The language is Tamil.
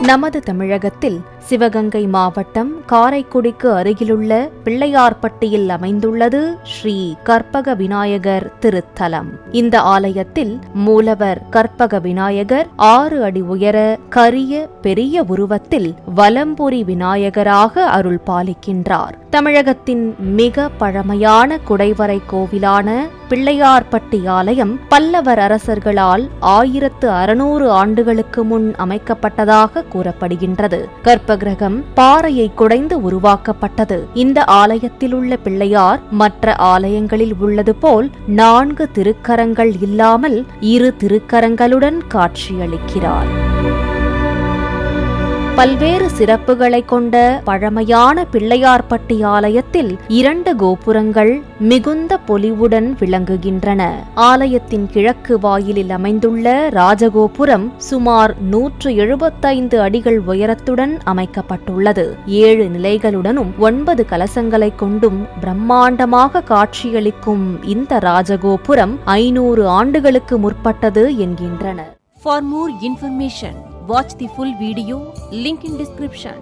நமது தமிழகத்தில் சிவகங்கை மாவட்டம் காரைக்குடிக்கு அருகிலுள்ள பிள்ளையார்பட்டியில் அமைந்துள்ளது ஸ்ரீ கற்பக விநாயகர் திருத்தலம். இந்த ஆலயத்தில் மூலவர் கற்பக விநாயகர் 6 அடி உயர கரிய பெரிய உருவத்தில் வலம்புரி விநாயகராக அருள் பாலிக்கின்றார். தமிழகத்தின் மிக பழமையான குடைவரை கோவிலான பிள்ளையார்பட்டி ஆலயம் பல்லவர் அரசர்களால் 1600 ஆண்டுகளுக்கு முன் அமைக்கப்பட்டதாக கூறப்படுகின்றது. கர்ப்பகிரகம் பாறையை குடைந்து உருவாக்கப்பட்டது. இந்த ஆலயத்தில் உள்ள பிள்ளையார் மற்ற ஆலயங்களில் உள்ளது போல் 4 திருக்கரங்கள் இல்லாமல் 2 திருக்கரங்களுடன் காட்சியளிக்கிறார். பல்வேறு சிறப்புகளை கொண்ட பழமையான பிள்ளையார்பட்டி ஆலயத்தில் 2 கோபுரங்கள் மிகுந்த பொலிவுடன் விளங்குகின்றன. ஆலயத்தின் கிழக்கு வாயிலில் அமைந்துள்ள ராஜகோபுரம் சுமார் 175 அடிகள் உயரத்துடன் அமைக்கப்பட்டுள்ளது. 7 நிலைகளுடனும் 9 கலசங்களை கொண்டும் பிரம்மாண்டமாக காட்சியளிக்கும் இந்த ராஜகோபுரம் 500 ஆண்டுகளுக்கு முற்பட்டது என்கின்றனர். For more information, watch the full video, link in description.